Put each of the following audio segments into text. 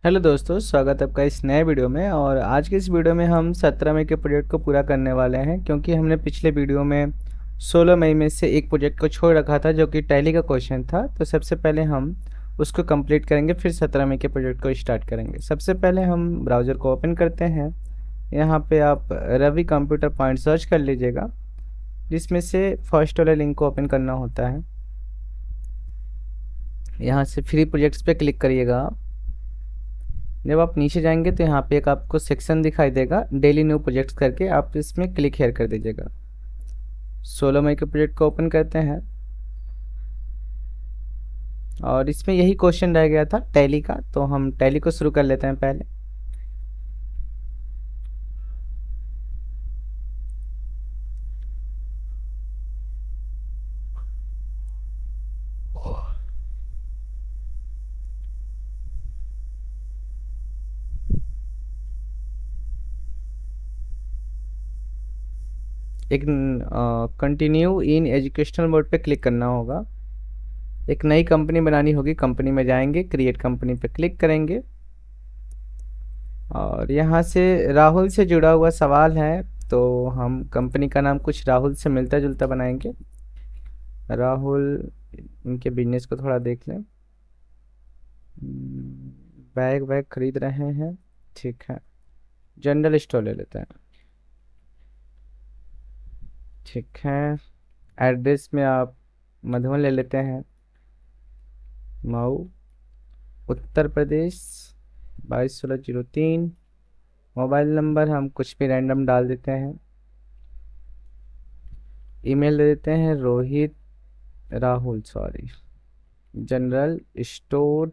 Hello दोस्तों, स्वागत है आपका इस नए वीडियो में। और आज के इस वीडियो में हम 17 मई के प्रोजेक्ट को पूरा करने वाले हैं, क्योंकि हमने पिछले वीडियो में 16 मई में से एक प्रोजेक्ट को छोड़ रखा था जो कि टैली का क्वेश्चन था। तो सबसे पहले हम उसको कंप्लीट करेंगे, फिर 17 मई के प्रोजेक्ट को स्टार्ट करेंगे। सबसे पहले हम ब्राउज़र को ओपन करते हैं। यहाँ पे आप रवि कंप्यूटर पॉइंट सर्च कर लीजिएगा, जिसमें से फर्स्ट वाले लिंक को ओपन करना होता है। यहाँ से फ्री प्रोजेक्ट्स पे क्लिक करिएगा आप। जब आप नीचे जाएंगे तो यहाँ पे एक आपको सेक्शन दिखाई देगा डेली न्यू प्रोजेक्ट्स करके, आप इसमें क्लिक हेयर कर दीजिएगा। 16 मई के प्रोजेक्ट को ओपन करते हैं और इसमें यही क्वेश्चन रह गया था टैली का, तो हम टैली को शुरू कर लेते हैं पहले। एक कंटिन्यू इन एजुकेशनल मोड पे क्लिक करना होगा। एक नई कंपनी बनानी होगी, कंपनी में जाएंगे, क्रिएट कंपनी पे क्लिक करेंगे और यहाँ से राहुल से जुड़ा हुआ सवाल है, तो हम कंपनी का नाम कुछ राहुल से मिलता जुलता बनाएंगे। राहुल, इनके बिजनेस को थोड़ा देख लें। बैग वैग खरीद रहे हैं, ठीक है। जनरल स्टोर ले लेते हैं, ठीक है। एड्रेस में आप मधुबन ले लेते हैं, मऊ उत्तर प्रदेश 221603। मोबाइल नंबर हम कुछ भी रैंडम डाल देते हैं। ईमेल दे देते हैं Rohit Rahul sorry general store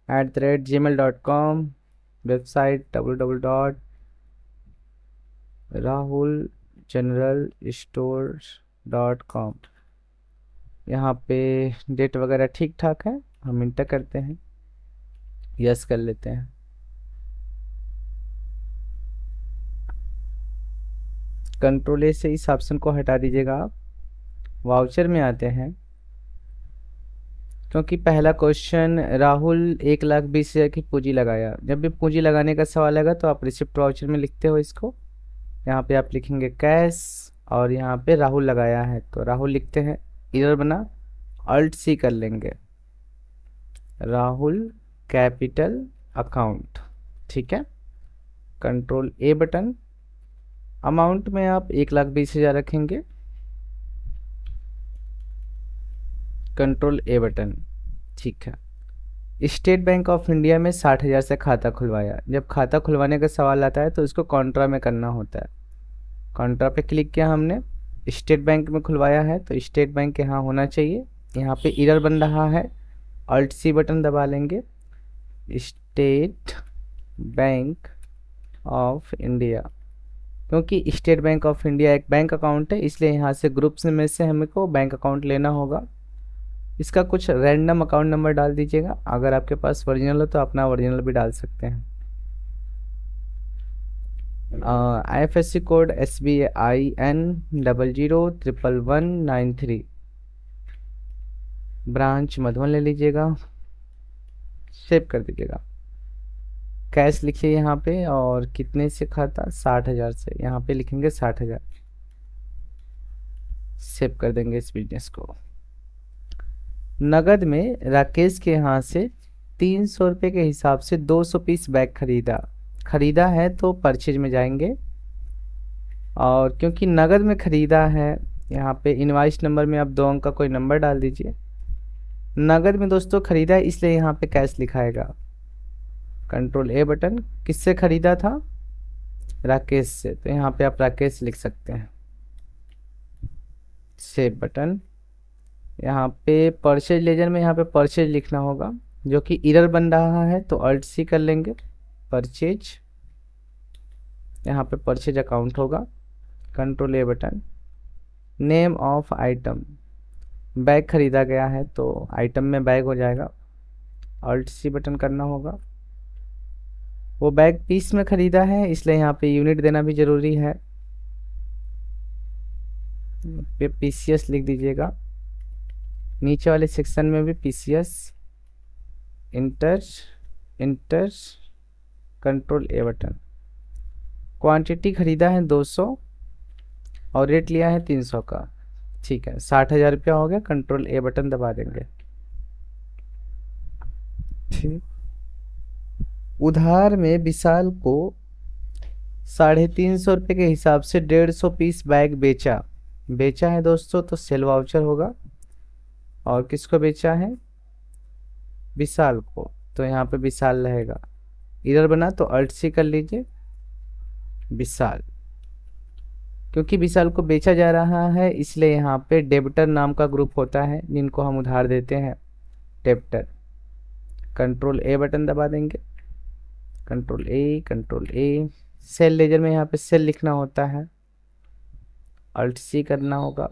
@gmail.com। Website www.rahulgeneralstore.com। यहाँ पे डेट वगैरह ठीक ठाक है, हम इंटर करते हैं, यस कर लेते हैं। कंट्रोल ए से इस ऑप्शन को हटा दीजिएगा आप। वाउचर में आते हैं, क्योंकि पहला क्वेश्चन राहुल 1,20,000 की पूंजी लगाया। जब भी पूंजी लगाने का सवाल आएगा तो आप रिसिप्ट वाउचर में लिखते हो इसको। यहाँ पे आप लिखेंगे कैश और यहाँ पे राहुल लगाया है तो राहुल लिखते हैं। इधर बना, अल्ट सी कर लेंगे, राहुल कैपिटल अकाउंट, ठीक है। Control A button. अमाउंट में आप 1,20,000 रखेंगे, कंट्रोल ए बटन, ठीक है। स्टेट बैंक ऑफ इंडिया में 60,000 से खाता खुलवाया। जब खाता खुलवाने का सवाल आता है तो इसको कॉन्ट्रा में करना होता है। कॉन्ट्रा पे क्लिक किया हमने, स्टेट बैंक में खुलवाया है तो स्टेट बैंक यहाँ होना चाहिए। यहाँ पे एरर बन रहा है, अल्ट सी बटन दबा लेंगे। स्टेट बैंक ऑफ इंडिया, क्योंकि स्टेट बैंक ऑफ इंडिया एक बैंक अकाउंट है, इसलिए यहाँ से ग्रुप्स में से हमको बैंक अकाउंट लेना होगा। इसका कुछ रैंडम अकाउंट नंबर डाल दीजिएगा। अगर आपके पास ओरिजिनल हो तो अपना ओरिजिनल भी डाल सकते हैं। IFSC code SBIN 001193। Branch Madhuban ले लीजिएगा, सेव कर दीजिएगा। कैश लिखिए यहाँ पे, और कितने से खाता, 60,000 से, यहाँ पे लिखेंगे 60,000। सेव कर देंगे इस बिजनेस को। नगद में राकेश के यहाँ से 300 रुपये के हिसाब से 200 पीस बैग खरीदा है तो परचेज में जाएंगे। और क्योंकि नगद में खरीदा है, यहाँ पे इनवाइस नंबर में आप 2 अंक का कोई नंबर डाल दीजिए। नगद में दोस्तों खरीदा है, इसलिए यहाँ पे कैश लिखाएगा। Control A button. किससे खरीदा था, राकेश से, तो यहाँ पे आप राकेश लिख सकते हैं। Save button. यहाँ पे परचेज लेजर में यहाँ पे परचेज लिखना होगा, जो कि एरर बन रहा है तो अल्ट सी कर लेंगे, परचेज। यहाँ पे परचेज अकाउंट होगा, control A button. Name of item, bag खरीदा गया है तो आइटम में बैग हो जाएगा, अल्ट सी बटन करना होगा। वो बैग पीस में खरीदा है, इसलिए यहाँ पे यूनिट देना भी जरूरी है, पे PCS लिख दीजिएगा। नीचे वाले सेक्शन में भी PCS inter inter, control A button. Quantity खरीदा है 200 और रेट लिया है 300 का। ठीक है, 60,000 रुपया हो गया, कंट्रोल ए बटन दबा देंगे। ठीक, उधार में विशाल को 350 रुपये के हिसाब से 150 पीस बैग बेचा। बेचा है दोस्तों तो सेल वाउचर होगा। और किसको बेचा है? विशाल को, तो यहाँ पे विशाल रहेगा। इधर बना तो अल्ट सी कर लीजिए, विशाल। क्योंकि विशाल को बेचा जा रहा है इसलिए यहाँ पे डेबिटर नाम का ग्रुप होता है जिनको हम उधार देते हैं, डेबिटर। कंट्रोल ए बटन दबा देंगे, control A, control A. Sale ledger में यहाँ पे सेल लिखना होता है, अल्ट सी करना होगा।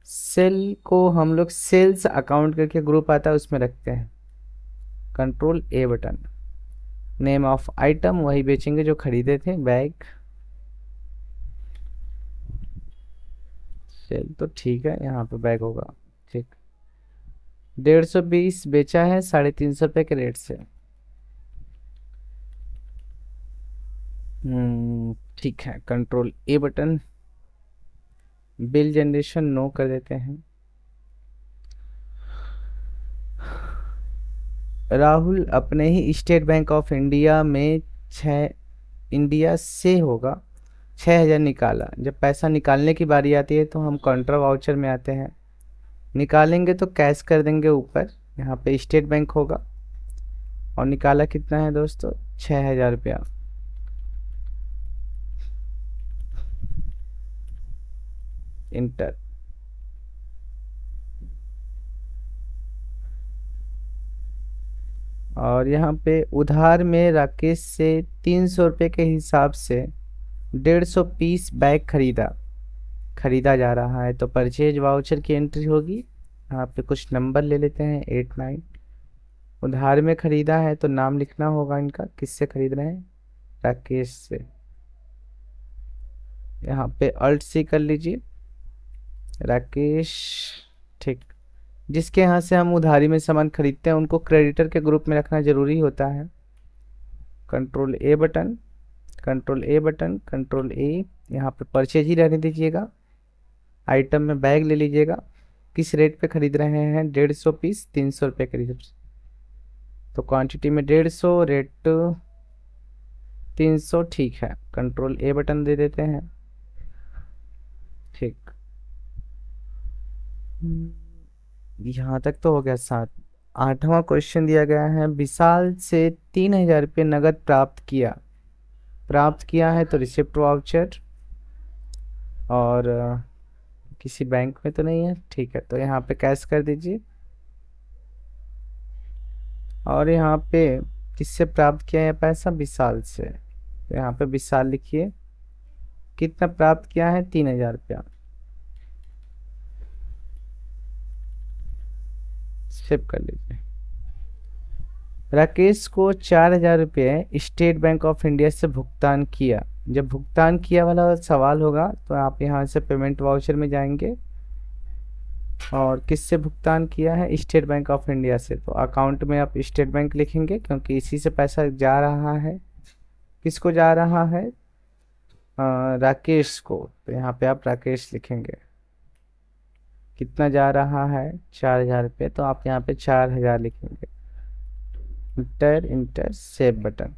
सेल को हम लोग सेल्स अकाउंट करके ग्रुप आता है उसमें रखते हैं। Control A button. Name of item वही बेचेंगे जो खरीदे थे, बैग। सेल तो ठीक है, यहाँ पे बैग होगा। ठीक, 150 बेचा है 350 रुपये के रेट से। ठीक है, control A button. Bill generation नो कर देते हैं। राहुल अपने ही स्टेट बैंक ऑफ इंडिया में इंडिया से होगा 6,000 निकाला। जब पैसा निकालने की बारी आती है तो हम कॉन्ट्रा वाउचर में आते हैं। निकालेंगे तो कैश कर देंगे ऊपर, यहाँ पे स्टेट बैंक होगा। और निकाला कितना है दोस्तों? 6,000 रुपया। इंटर। और यहाँ पे उधार में राकेश से 300 रुपये के हिसाब से 150 पीस बैग खरीदा जा रहा है। तो परचेज वाउचर की एंट्री होगी। यहाँ पे कुछ नंबर ले लेते हैं, 89। उधार में खरीदा है तो नाम लिखना होगा इनका, किससे खरीद रहे हैं? राकेश से। यहाँ पे अल्ट सी कर लीजिए, राकेश। ठीक, जिसके यहाँ से हम उधारी में सामान खरीदते हैं उनको क्रेडिटर के ग्रुप में रखना जरूरी होता है। Control A button, control A button, control ए। यहाँ पे परचेज ही रहने दीजिएगा। आइटम में बैग ले लीजिएगा। किस रेट पे खरीद रहे हैं? 150 पीस 300 रुपये करीब। तो क्वांटिटी में 150, रेट 300। ठीक है, कंट्रोल ए बटन दे देते हैं। ठीक, यहाँ तक तो हो गया। 8वां क्वेश्चन दिया गया है, विशाल से 3,000 रुपये नगद प्राप्त किया है तो रिसिप्ट वाउचर। और किसी बैंक में तो नहीं है, ठीक है, तो यहाँ पे कैश कर दीजिए। और यहाँ पे किससे प्राप्त किया है पैसा? विशाल से, तो यहाँ पे विशाल लिखिए। कितना प्राप्त किया है? 3,000 रुपया। सेव कर लीजिए। राकेश को 4,000 रुपये स्टेट बैंक ऑफ इंडिया से भुगतान किया। जब भुगतान किया वाला सवाल होगा तो आप यहाँ से पेमेंट वाउचर में जाएंगे। और किससे भुगतान किया है? स्टेट बैंक ऑफ इंडिया से। तो अकाउंट में आप स्टेट बैंक लिखेंगे क्योंकि इसी से पैसा जा रहा है। किसको जा रहा है? राकेश को। तो यहाँ पे आप राकेश लिखेंगे। कितना जा रहा है? 4,000 रुपये, तो आप यहाँ पे 4,000 लिखेंगे। Inter save button.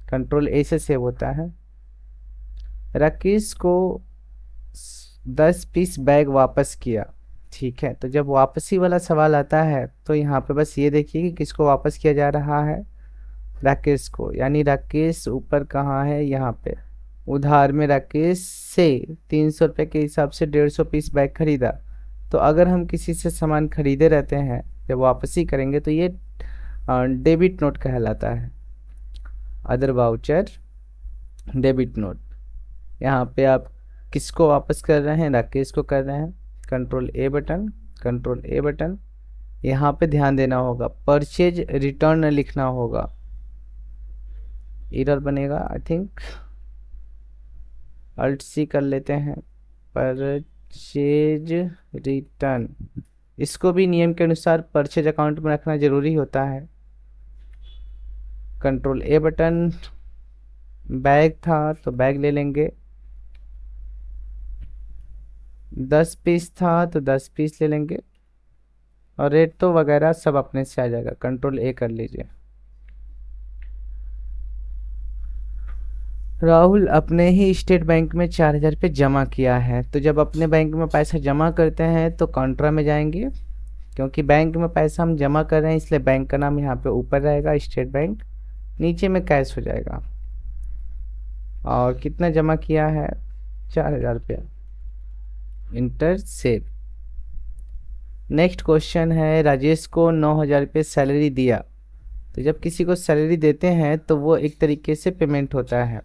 कंट्रोल ए से सेव होता है। राकेश को 10 पीस बैग वापस किया। ठीक है, तो जब वापसी वाला सवाल आता है तो यहाँ पे बस ये देखिए कि किसको वापस किया जा रहा है? राकेश को। यानी राकेश ऊपर कहाँ है? यहाँ पे। उधार में राकेश से 300 रुपये के हिसाब से 150 पीस बैग खरीदा। तो अगर हम किसी से सामान खरीदे रहते हैं, जब वापसी करेंगे तो ये डेबिट नोट कहलाता है। Other voucher, debit note. यहाँ पे आप किसको वापस कर रहे हैं? राकेश को कर रहे हैं। Control A button, control A button. यहाँ पे ध्यान देना होगा, परचेज रिटर्न लिखना होगा। एरर बनेगा आई थिंक, अल्ट सी कर लेते हैं। परचेज रिटर्न, इसको भी नियम के अनुसार परचेज अकाउंट में रखना जरूरी होता है। Control A button. बैग था तो बैग ले लेंगे। 10 पीस था तो 10 पीस ले लेंगे। और रेट तो वगैरह सब अपने से आ जाएगा, कंट्रोल ए कर लीजिए। राहुल अपने ही स्टेट बैंक में 4,000 रुपये जमा किया है। तो जब अपने बैंक में पैसा जमा करते हैं तो कॉन्ट्रा में जाएंगे, क्योंकि बैंक में पैसा हम जमा कर रहे हैं इसलिए बैंक का नाम यहाँ पे ऊपर रहेगा स्टेट बैंक, नीचे में कैश हो जाएगा। और कितना जमा किया है, 4,000 रुपया, इंटर सेव। नेक्स्ट क्वेश्चन है, राजेश को 9,000 रुपये सैलरी दिया। तो जब किसी को सैलरी देते हैं तो वो एक तरीके से पेमेंट होता है।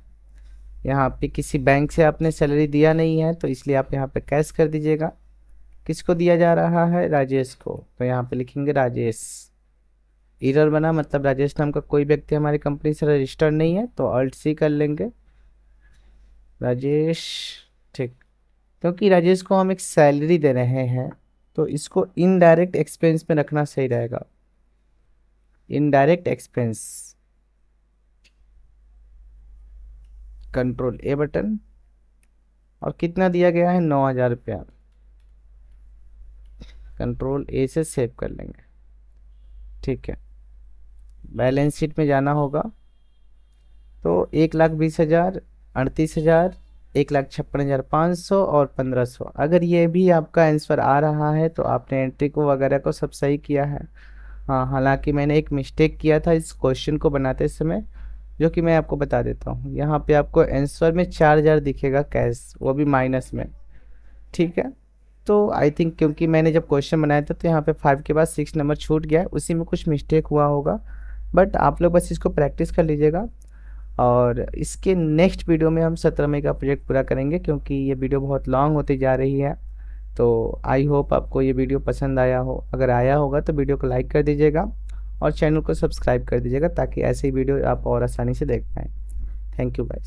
यहाँ पे किसी बैंक से आपने सैलरी दिया नहीं है तो इसलिए आप यहाँ पे कैश कर दीजिएगा। किसको दिया जा रहा है, राजेश को, तो यहाँ पे लिखेंगे राजेश। एरर बना, मतलब राजेश नाम का कोई व्यक्ति हमारी कंपनी से रजिस्टर्ड नहीं है, तो ऑल्ट सी कर लेंगे, राजेश। ठीक, क्योंकि राजेश को हम एक सैलरी दे रहे हैं तो इसको इनडायरेक्ट एक्सपेंस में रखना सही रहेगा, indirect expense. Control A button. और कितना दिया गया है, 9,000 रुपया, कंट्रोल ए से सेव कर लेंगे। ठीक है, बैलेंस शीट में जाना होगा तो 1,20,000, 38,000, 1,56,500 और 1,500। अगर ये भी आपका आंसर आ रहा है तो आपने एंट्री को वगैरह को सब सही किया है। हाँ, हालांकि मैंने एक मिस्टेक किया था इस क्वेश्चन को बनाते समय, जो कि मैं आपको बता देता हूँ। यहाँ पे आपको आंसर में 4,000 दिखेगा कैश, वो भी माइनस में। ठीक है, तो आई थिंक क्योंकि मैंने जब क्वेश्चन बनाया था तो यहाँ पे 5 के बाद 6 नंबर छूट गया है, उसी में कुछ मिस्टेक हुआ होगा। बट आप लोग बस इसको प्रैक्टिस कर लीजिएगा। और इसके नेक्स्ट वीडियो में हम 17 मई का प्रोजेक्ट पूरा करेंगे, क्योंकि ये वीडियो बहुत लॉन्ग होती जा रही है। तो आई होप आपको ये वीडियो पसंद आया हो। अगर आया होगा तो वीडियो को लाइक कर दीजिएगा और चैनल को सब्सक्राइब कर दीजिएगा, ताकि ऐसे ही वीडियो आप और आसानी से देख पाएँ। Thank you guys.